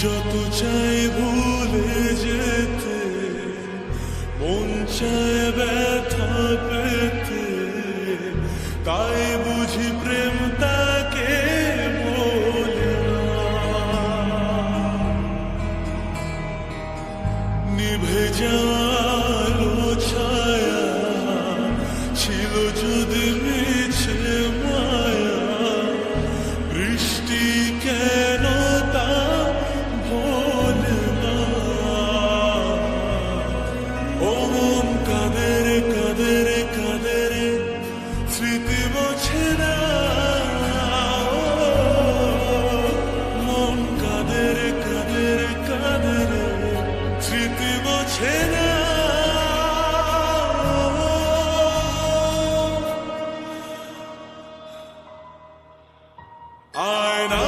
যত চাই ভুলে যেতে, মন চায় ব্যথা পেতে, তাই বুঝি প্রেম তাকে বলে না। নিভে যাওয়ালো ছায়া ছিল যদি মিছে মায়া, বৃষ্টি কেন তা ভোলে না। ও মন কাঁদের কাঁদের কাঁদের স্মৃতি মোছে না। মন কাঁদের কাঁদের কাঁদের স্মৃতি মোছে না। আয়না